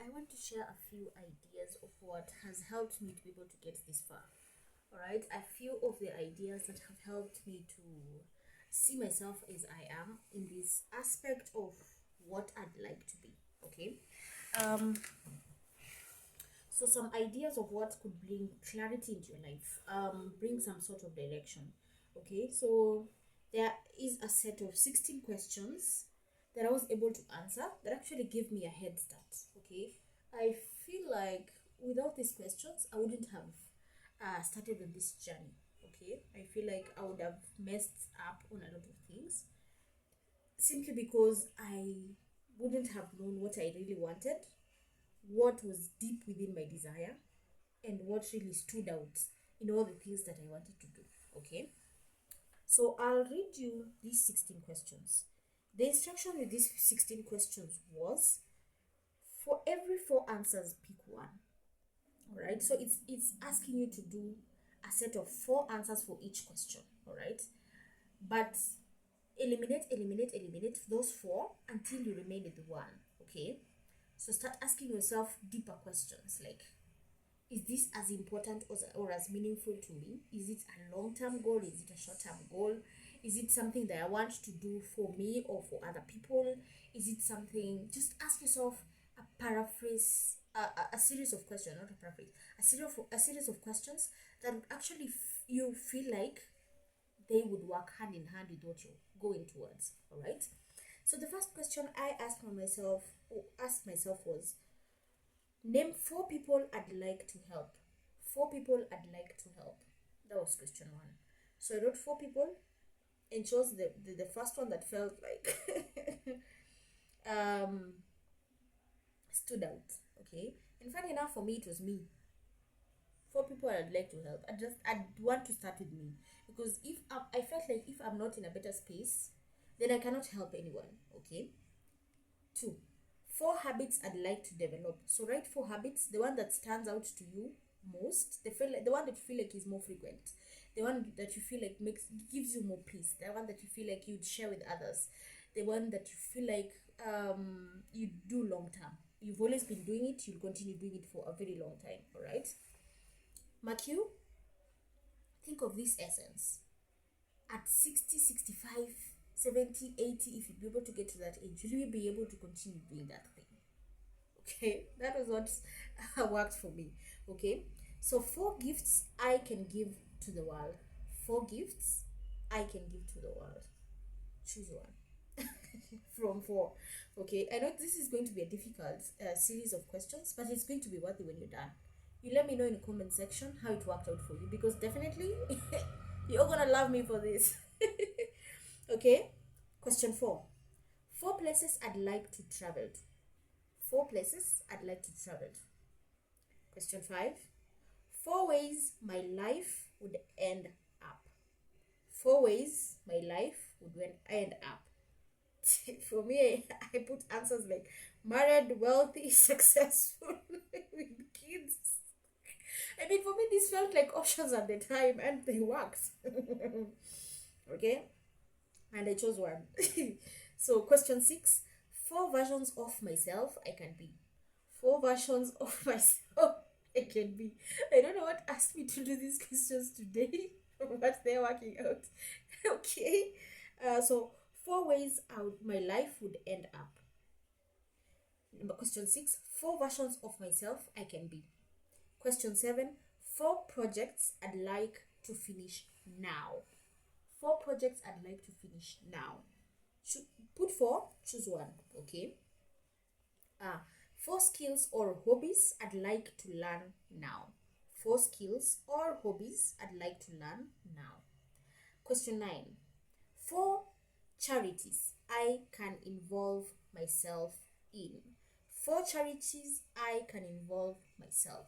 I want to share a few ideas of what has helped me to be able to get this far. All right, a few of the ideas that have helped me to see myself as I am in this aspect of what I'd like to be. Okay, um, so some ideas of what could bring clarity into your life, bring some sort of direction. Okay, so there is a set of 16 questions that I was able to answer that actually gave me a head start. Okay, I feel like without these questions I wouldn't have started on this journey. Okay, I feel like I would have messed up on a lot of things simply because I wouldn't have known what I really wanted, what was deep within my desire, and what really stood out in all the things that I wanted to do. Okay, so I'll read you these 16 questions. The instruction with these 16 questions was for every four answers, pick one. All right, so it's asking you to do a set of four answers for each question. All right, but eliminate those four until you remain with one. Okay, so start asking yourself deeper questions like, is this as important or as meaningful to me? Is it a long-term goal? Is it a short-term goal? Is it something that I want to do for me or for other people? Is it something, just ask yourself a series of questions, not a paraphrase, a series of questions that would actually you feel like they would work hand in hand with what you're going towards. All right, so the first question I asked myself was, name four people I'd like to help. Four people I'd like to help. That was question one. So I wrote four people and chose the first one that felt like um stood out. Okay. And funny enough for me it was me. Four people I'd like to help. I'd want to start with me. Because if I felt like if I'm not in a better space, then I cannot help anyone. Okay. Two, four habits I'd like to develop. So write four habits, the one that stands out to you most, the one that you feel like is more frequent, the one that you feel like gives you more peace, the one that you feel like you'd share with others, the one that you feel like you do long term. You've always been doing it, you'll continue doing it for a very long time. All right. Mark you, think of this essence at 60, 65, 70, 80. If you'd be able to get to that age, will you be able to continue doing that thing? Okay, that was what worked for me. Okay, so four gifts I can give to the world. Four gifts I can give to the world. Choose one from four. Okay, I know this is going to be a difficult series of questions, but it's going to be worth it when you're done. You let me know in the comment section how it worked out for you, because definitely you're gonna love me for this. Okay, question four. Four places I'd like to travel to. Four places I'd like to travel to. Question five. Four ways my life would end up. Four ways my life would end up. For me, I put answers like married, wealthy, successful, with kids. I mean, for me, this felt like options at the time, and they worked. Okay, and I chose one. So, question six. Four versions of myself I can be. Four versions of myself I can be. I don't know what asked me to do these questions today, but they're working out. Okay. So four ways out my life would end up. Number question six. Four versions of myself I can be. Question seven. Four projects I'd like to finish now. Four projects I'd like to finish now. Put four, choose one. Okay. Four skills or hobbies I'd like to learn now. Four skills or hobbies I'd like to learn now. Question 9. Four charities I can involve myself in. Four charities I can involve myself.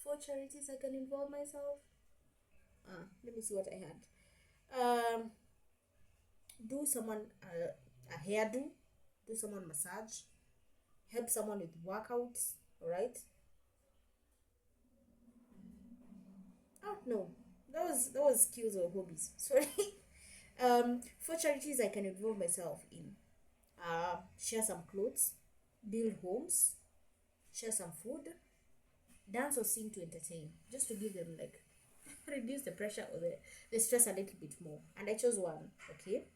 Four charities I can involve myself. Let me see what I had. Do someone a hairdo. Do someone massage. Help someone with workouts. All right. Oh no, that was skills or hobbies. Sorry. For charities I can involve myself in. Share some clothes, build homes, share some food, dance or sing to entertain, just to give them like reduce the pressure or the stress a little bit more. And I chose one. Okay,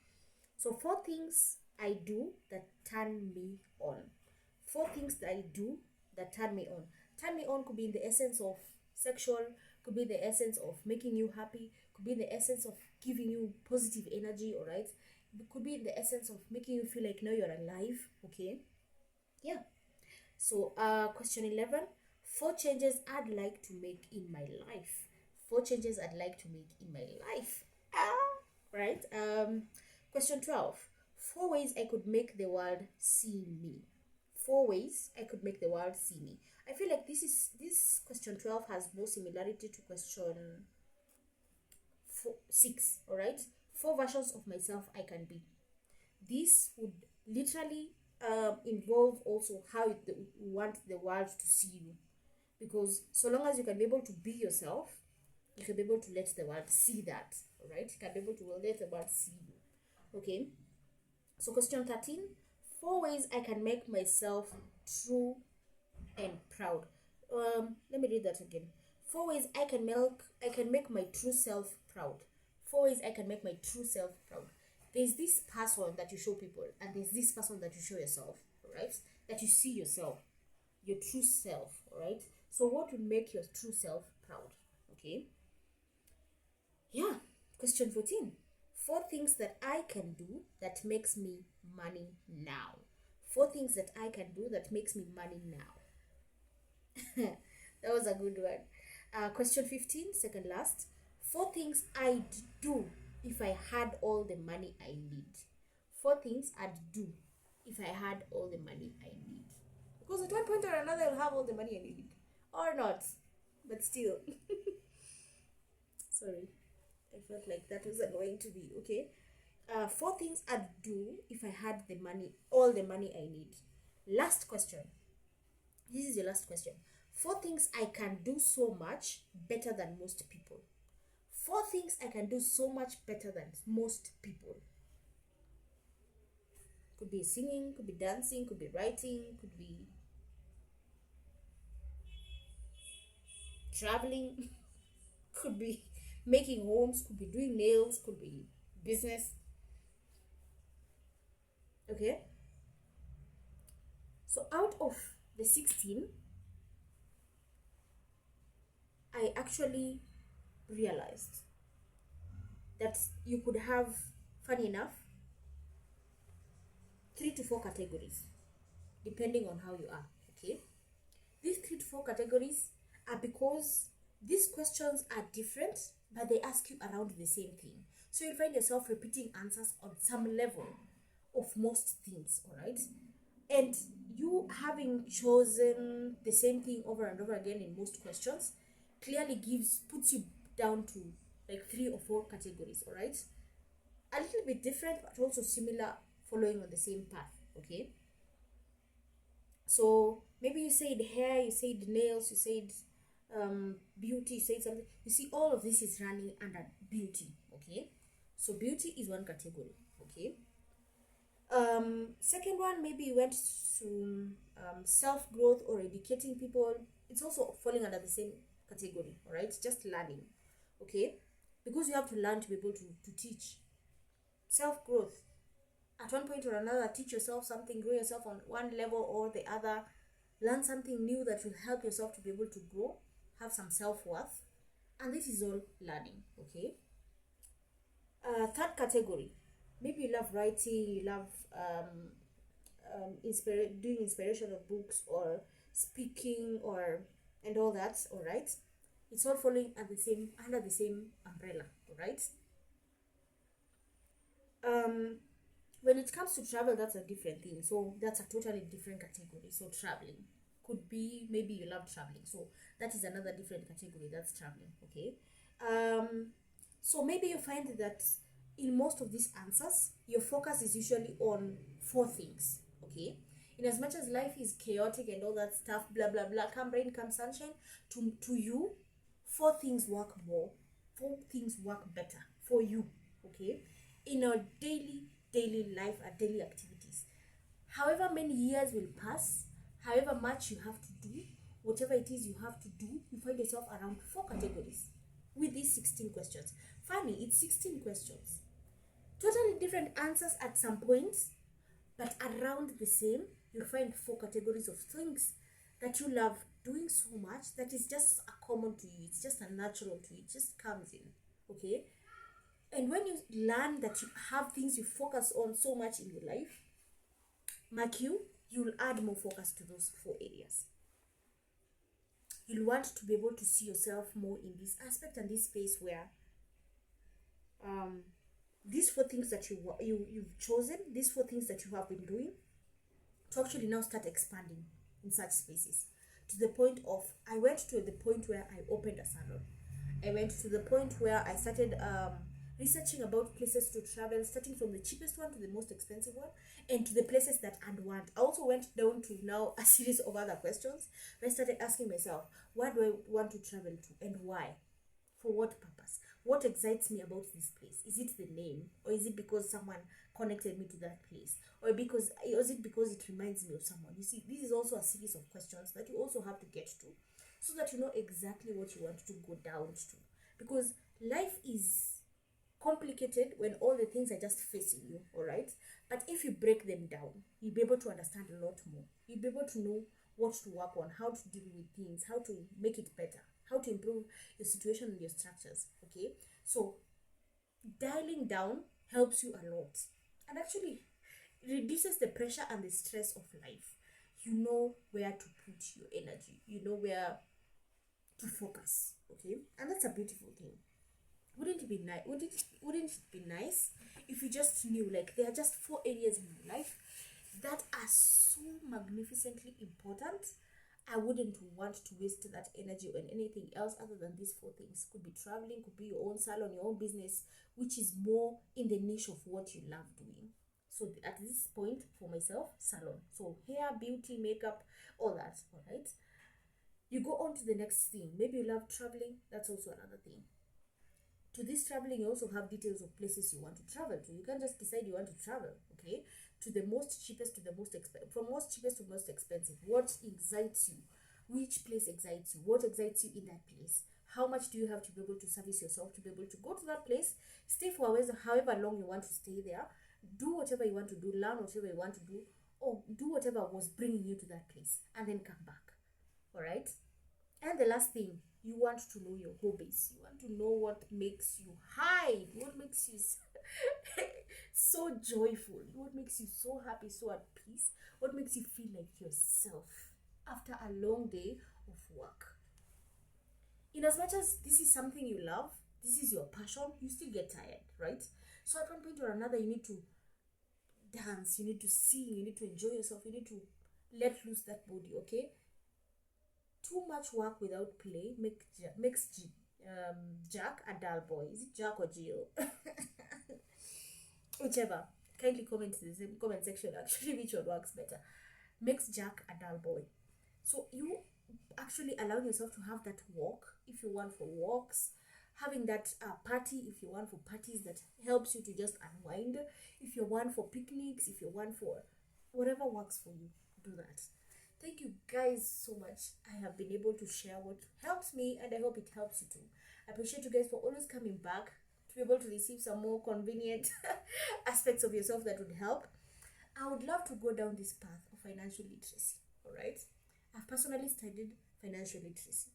so 4 things I do that turn me on. 4 things that I do that turn me on. Turn me on could be in the essence of sexual, could be the essence of making you happy, could be in the essence of giving you positive energy, all right? It could be in the essence of making you feel like now you're alive, okay? Yeah. So, question 11, 4 changes I'd like to make in my life. 4 changes I'd like to make in my life. Right? Question 12, 4 ways I could make the world see me. 4 ways I could make the world see me. I feel like this question 12 has more similarity to question 6. All right, 4 versions of myself I can be. This would literally involve also how you want the world to see you, because so long as you can be able to be yourself, you can be able to let the world see that. All right, you can be able to let the world see you. Okay, so question 13, 4 ways I can make myself true and proud. Let me read that again. 4 ways I can make my true self proud. 4 ways I can make my true self proud. There's this person that you show people, and there's this person that you show yourself, right? That you see yourself, your true self, right? So what will make your true self proud? Okay. Yeah. Question 14. 4 things that I can do that makes me money now. 4 things that I can do that makes me money now. That was a good one. Question 15, second last. 4 things I'd do if I had all the money I need. 4 things I'd do if I had all the money I need. Because at one point or another, I'll have all the money I need. Or not. But still. Sorry. I felt like that was annoying to be. Okay. 4 things I'd do if I had the money, all the money I need. Last question. This is your last question. 4 things I can do so much better than most people. 4 things I can do so much better than most people. Could be singing, could be dancing, could be writing, could be traveling, could be making homes, could be doing nails, could be business. Okay. So out of the 16, I actually realized that you could have, funny enough, 3 to 4 categories depending on how you are. Okay, these 3 to 4 categories are because these questions are different, but they ask you around the same thing. So you'll find yourself repeating answers on some level of most things. All right, and you having chosen the same thing over and over again in most questions clearly puts you down to like 3 or 4 categories. All right, a little bit different but also similar, following on the same path. Okay, so maybe you said hair, you said nails, you said beauty, you said something. You see, all of this is running under beauty. Okay, so beauty is one category. Okay, second one, maybe you went to self-growth or educating people. It's also falling under the same category. All right, just learning. Okay, because you have to learn to be able to teach. Self-growth, at one point or another, teach yourself something, grow yourself on one level or the other, learn something new that will help yourself to be able to grow, have some self-worth, and this is all learning. Okay, third category, maybe you love writing, you love doing inspirational books or speaking or and all that. All right, it's all falling at the same under the same umbrella. All right. When it comes to travel, that's a different thing. So that's a totally different category. So traveling could be, maybe you love traveling, so that is another different category. That's traveling. Okay. So maybe you find that in most of these answers, your focus is usually on 4 things. Okay, in as much as life is chaotic and all that stuff, blah blah blah, come rain come sunshine, to you, 4 things work more, 4 things work better for you. Okay, in our daily life, our daily activities. However many years will pass, however much you have to do, whatever it is you have to do, you find yourself around 4 categories with these 16 questions. Funny, it's 16 questions. Totally different answers at some points, but around the same. You'll find 4 categories of things that you love doing so much that is just a common to you. It's just a natural to you. It just comes in. Okay? And when you learn that you have things you focus on so much in your life, mark you'll add more focus to those 4 areas. You'll want to be able to see yourself more in this aspect and this space where these 4 things that you've chosen, these 4 things that you have been doing, to actually now start expanding in such spaces, to the point of, I went to the point where I opened a salon. I went to the point where I started researching about places to travel, starting from the cheapest one to the most expensive one, and to the places that I'd want. I also went down to now a series of other questions where I started asking myself, where do I want to travel to and why? For what purpose? What excites me about this place? Is it the name, or is it because someone connected me to that place, or is it because it reminds me of someone? You see, this is also a series of questions that you also have to get to, so that you know exactly what you want to go down to. Because life is complicated when all the things are just facing you, all right? But if you break them down, you'll be able to understand a lot more. You'll be able to know what to work on, how to deal with things, how to make it better, how to improve your situation and your structures. Okay, so dialing down helps you a lot, and actually reduces the pressure and the stress of life. You know where to put your energy, you know where to focus. Okay, and that's a beautiful thing. Wouldn't it be nice? Wouldn't it be nice if you just knew, like, there are just 4 areas in your life that are so magnificently important? I wouldn't want to waste that energy on anything else other than these 4 things. Could be traveling, could be your own salon, your own business, which is more in the niche of what you love doing. So at this point, for myself, salon. So hair, beauty, makeup, all that. All right. You go on to the next thing. Maybe you love traveling. That's also another thing. To this traveling, you also have details of places you want to travel to. You can't just decide you want to travel, okay? To the most cheapest to the most expensive, from most cheapest to most expensive. What excites you? Which place excites you? What excites you in that place? How much do you have to be able to service yourself to be able to go to that place, stay for however long you want to stay there, do whatever you want to do, learn whatever you want to do, or do whatever was bringing you to that place, and then come back. All right? And the last thing, you want to know your hobbies. You want to know what makes you high, what makes you so joyful, what makes you so happy, so at peace, what makes you feel like yourself after a long day of work. In as much as this is something you love, this is your passion, you still get tired, right? So at one point or another, you need to dance, you need to sing, you need to enjoy yourself, you need to let loose that body, okay? Too much work without play makes Jack a dull boy. Is it Jack or Jill? Whichever. Kindly comment in the comment section actually which one works better. Makes Jack a dull boy. So you actually allow yourself to have that walk if you want for walks, having that party if you want for parties that helps you to just unwind, if you want for picnics, if you want for whatever works for you, do that. Thank you guys so much. I have been able to share what helps me, and I hope it helps you too. I appreciate you guys for always coming back to be able to receive some more convenient aspects of yourself that would help. I would love to go down this path of financial literacy. All right, I've personally studied financial literacy.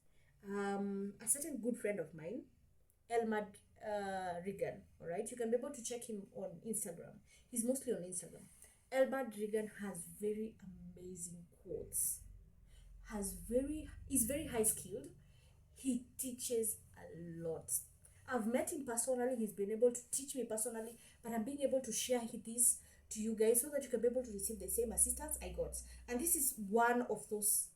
A certain good friend of mine, Elmad Regan. All right, you can be able to check him on Instagram. He's mostly on Instagram. Elmad Regan has very amazing quotes. He's very high skilled. He teaches a lot. I've met him personally. He's been able to teach me personally, but I'm being able to share this to you guys so that you can be able to receive the same assistance I got. And this is one of those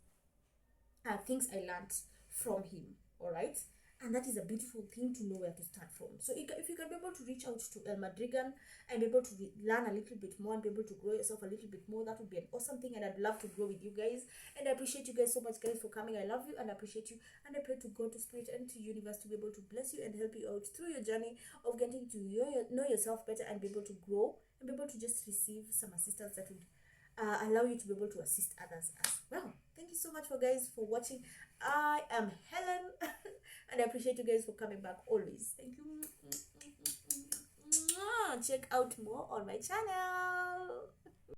things I learned from him. All right. And that is a beautiful thing to know where to start from. So if you can be able to reach out to Elmad Regan and be able to learn a little bit more and be able to grow yourself a little bit more, that would be an awesome thing. And I'd love to grow with you guys. And I appreciate you guys so much, guys, for coming. I love you and I appreciate you. And I pray to God, to Spirit, and to universe to be able to bless you and help you out through your journey of getting to know yourself better and be able to grow and be able to just receive some assistance that would allow you to be able to assist others as well. Thank you so much for guys for watching. I am Helen and I appreciate you guys for coming back always. Thank you. Check out more on my channel.